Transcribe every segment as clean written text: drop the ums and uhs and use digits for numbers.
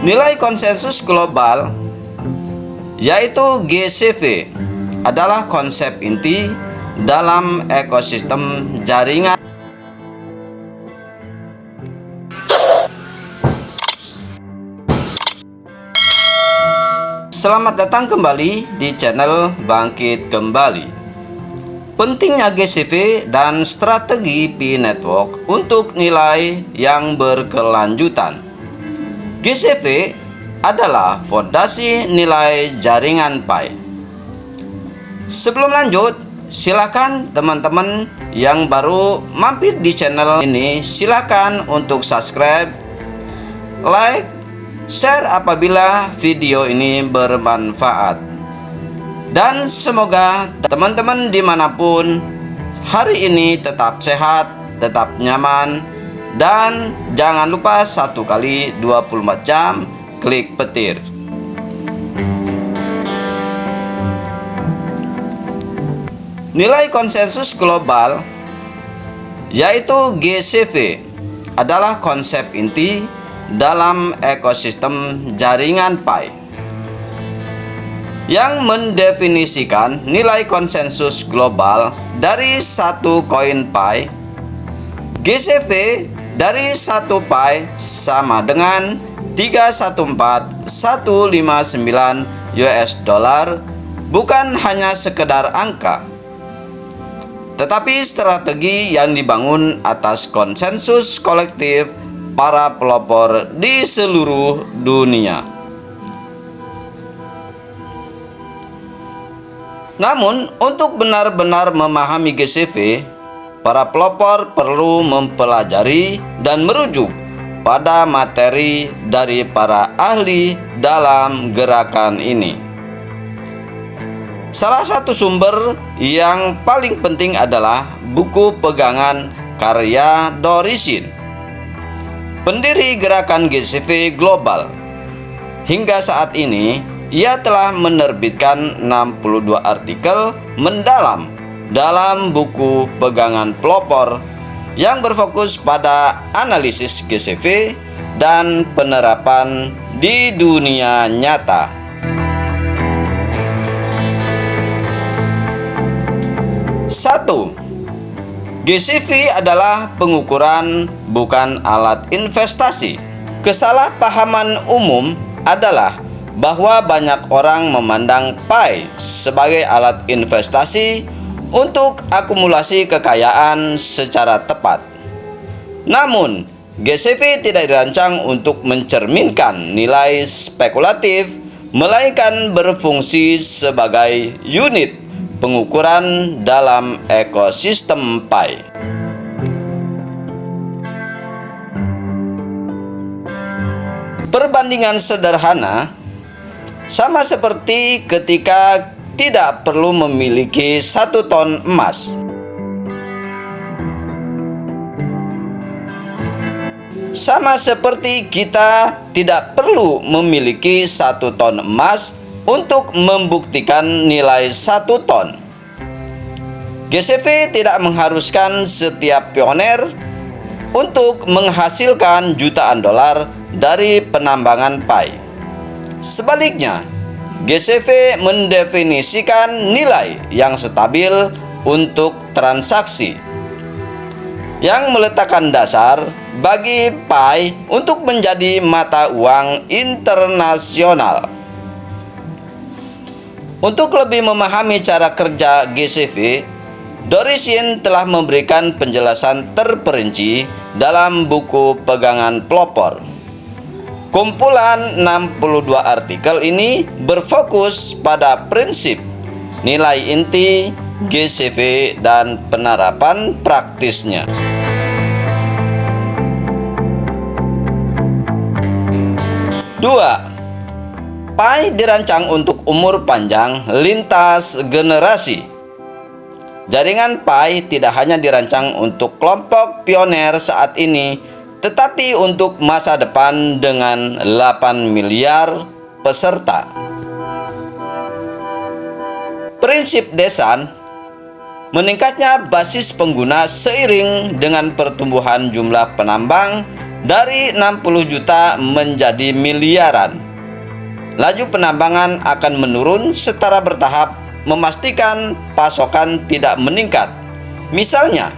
Nilai konsensus global, yaitu GCV, adalah konsep inti dalam ekosistem jaringan. Selamat datang kembali di channel Bangkit Kembali. Pentingnya GCV dan strategi Pi Network untuk nilai yang berkelanjutan. GCV adalah fondasi nilai jaringan Pi. Sebelum lanjut, silakan teman-teman yang baru mampir di channel ini, silakan untuk subscribe, like, share apabila video ini bermanfaat. Dan semoga teman-teman dimanapun hari ini tetap sehat, tetap nyaman, dan jangan lupa 1 kali 24 jam klik petir. Nilai konsensus global, yaitu GCV, adalah konsep inti dalam ekosistem jaringan Pi yang mendefinisikan nilai konsensus global dari satu koin Pi. GCV dari 1 Pi sama dengan 314.159 US dollar, bukan hanya sekedar angka, tetapi strategi yang dibangun atas konsensus kolektif para pelopor di seluruh dunia. Namun, untuk benar-benar memahami GCV, para pelopor perlu mempelajari dan merujuk pada materi dari para ahli dalam gerakan ini. Salah satu sumber yang paling penting adalah buku pegangan karya Dorisin, pendiri gerakan GCV Global. Hingga saat ini, ia telah menerbitkan 62 artikel mendalam dalam buku pegangan pelopor yang berfokus pada analisis GCV dan penerapan di dunia nyata. Satu, GCV adalah pengukuran, bukan alat investasi. Kesalahpahaman umum adalah bahwa banyak orang memandang Pi sebagai alat investasi untuk akumulasi kekayaan secara tepat. Namun, GCV tidak dirancang untuk mencerminkan nilai spekulatif, melainkan berfungsi sebagai unit pengukuran dalam ekosistem Pi. Perbandingan sederhana sama seperti ketika tidak perlu memiliki 1 ton emas. Sama seperti kita tidak perlu memiliki 1 ton emas untuk membuktikan nilai 1 ton. GCV tidak mengharuskan setiap pioner untuk menghasilkan jutaan dolar dari penambangan Pi. Sebaliknya, GCV mendefinisikan nilai yang stabil untuk transaksi, yang meletakkan dasar bagi Pi untuk menjadi mata uang internasional. Untuk lebih memahami cara kerja GCV, Dorisin telah memberikan penjelasan terperinci dalam buku pegangan pelopor. Kumpulan 62 artikel ini berfokus pada prinsip, nilai inti GCV, dan penerapan praktisnya. Dua, Pi dirancang untuk umur panjang lintas generasi. Jaringan Pi tidak hanya dirancang untuk kelompok pioner saat ini, tetapi untuk masa depan dengan 8 miliar peserta. Prinsip Desan, meningkatnya basis pengguna seiring dengan pertumbuhan jumlah penambang dari 60 juta menjadi miliaran. Laju penambangan akan menurun secara bertahap, memastikan pasokan tidak meningkat. Misalnya,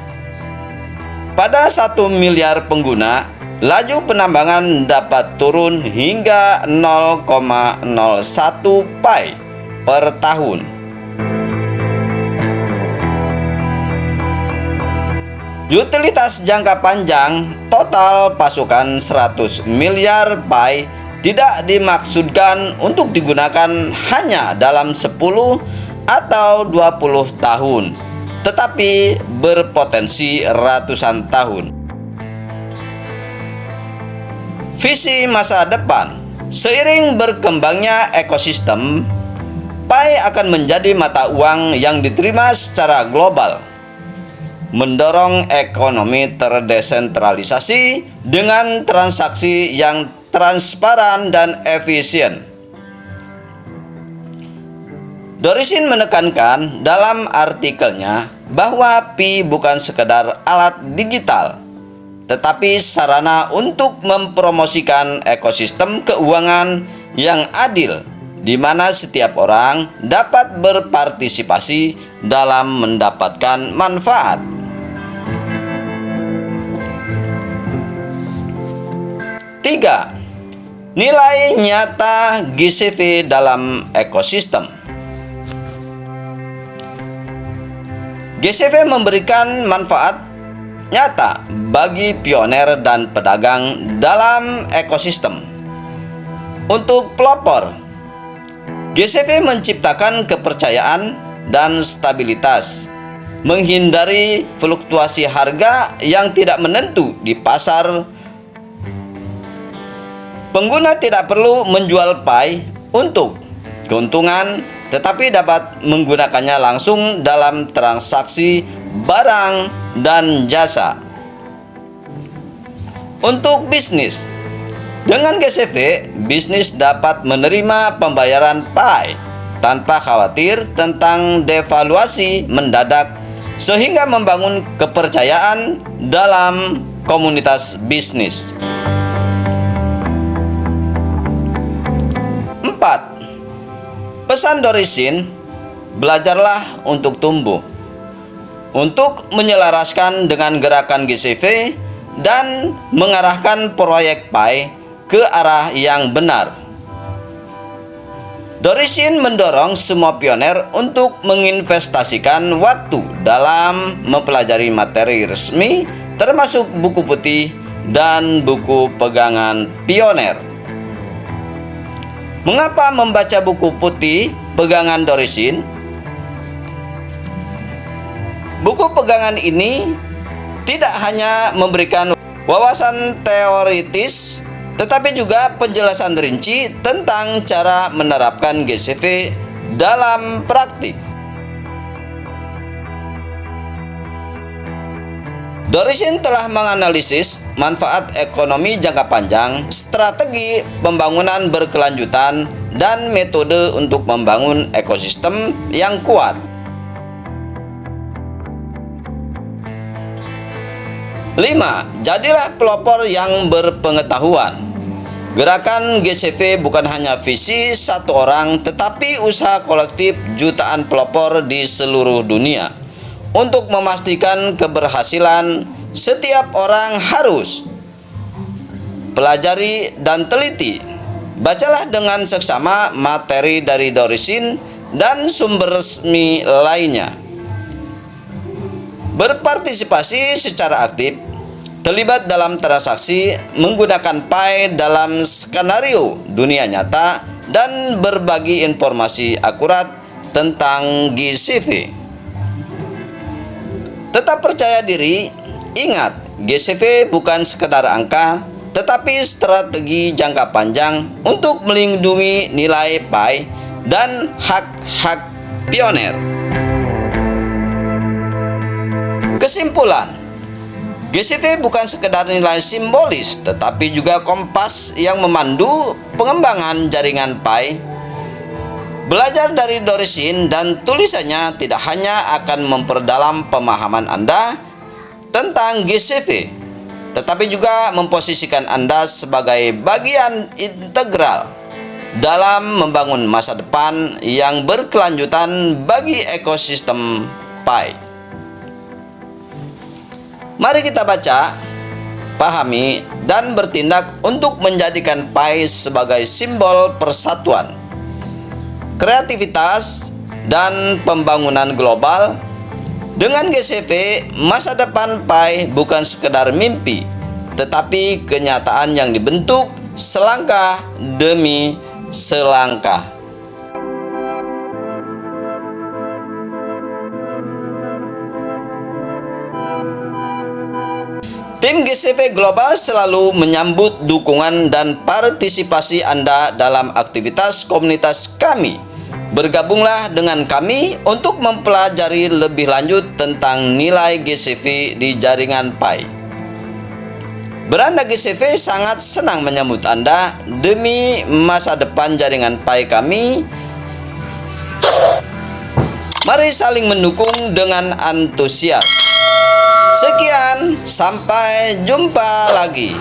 pada 1 miliar pengguna, laju penambangan dapat turun hingga 0,01 pi per tahun. Utilitas jangka panjang, total pasukan 100 miliar pi tidak dimaksudkan untuk digunakan hanya dalam 10 atau 20 tahun, tetapi berpotensi ratusan tahun. Visi masa depan. Seiring berkembangnya ekosistem, pi akan menjadi mata uang yang diterima secara global, mendorong ekonomi terdesentralisasi dengan transaksi yang transparan dan efisien. Dorisin menekankan dalam artikelnya bahwa pi bukan sekedar alat digital, tetapi sarana untuk mempromosikan ekosistem keuangan yang adil, di mana setiap orang dapat berpartisipasi dalam mendapatkan manfaat. 3. Nilai nyata GCV dalam ekosistem. GCV memberikan manfaat nyata bagi pioner dan pedagang dalam ekosistem. Untuk pelopor, GCV menciptakan kepercayaan dan stabilitas, menghindari fluktuasi harga yang tidak menentu di pasar. Pengguna tidak perlu menjual pi untuk keuntungan, tetapi dapat menggunakannya langsung dalam transaksi barang dan jasa. Untuk bisnis, dengan GCV, bisnis dapat menerima pembayaran pi tanpa khawatir tentang devaluasi mendadak, sehingga membangun kepercayaan dalam komunitas bisnis. 4. Pesan Dorisin, belajarlah untuk tumbuh. Untuk menyelaraskan dengan gerakan GCV dan mengarahkan proyek pi ke arah yang benar. Dorisin mendorong semua pioner untuk menginvestasikan waktu dalam mempelajari materi resmi, termasuk buku putih dan buku pegangan pioner. Mengapa membaca buku putih pegangan Dorisin? Buku pegangan ini tidak hanya memberikan wawasan teoritis, tetapi juga penjelasan rinci tentang cara menerapkan GCV dalam praktik. Dorisin telah menganalisis manfaat ekonomi jangka panjang, strategi pembangunan berkelanjutan, dan metode untuk membangun ekosistem yang kuat. 5. Jadilah pelopor yang berpengetahuan. Gerakan GCV bukan hanya visi satu orang, tetapi usaha kolektif jutaan pelopor di seluruh dunia. Untuk memastikan keberhasilan, setiap orang harus pelajari dan teliti. Bacalah dengan seksama materi dari Dorisin dan sumber resmi lainnya. Berpartisipasi secara aktif, terlibat dalam transaksi, menggunakan pi dalam skenario dunia nyata, dan berbagi informasi akurat tentang GCV. Tetap percaya diri. Ingat, GCV bukan sekedar angka, tetapi strategi jangka panjang untuk melindungi nilai pi dan hak-hak pioner. Kesimpulan, GCV bukan sekedar nilai simbolis, tetapi juga kompas yang memandu pengembangan jaringan pi. Belajar dari Dorisin dan tulisannya tidak hanya akan memperdalam pemahaman Anda tentang GCV, tetapi juga memposisikan Anda sebagai bagian integral dalam membangun masa depan yang berkelanjutan bagi ekosistem Pi. Mari kita baca, pahami, dan bertindak untuk menjadikan Pi sebagai simbol persatuan, kreativitas, dan pembangunan global. Dengan GCV, masa depan Pi bukan sekedar mimpi, tetapi kenyataan yang dibentuk selangkah demi selangkah. Tim GCV Global selalu menyambut dukungan dan partisipasi Anda dalam aktivitas komunitas kami. Bergabunglah dengan kami untuk mempelajari lebih lanjut tentang nilai GCV di jaringan Pi. Beranda GCV sangat senang menyambut Anda demi masa depan jaringan Pi kami. Mari saling mendukung dengan antusias. Sekian, sampai jumpa lagi.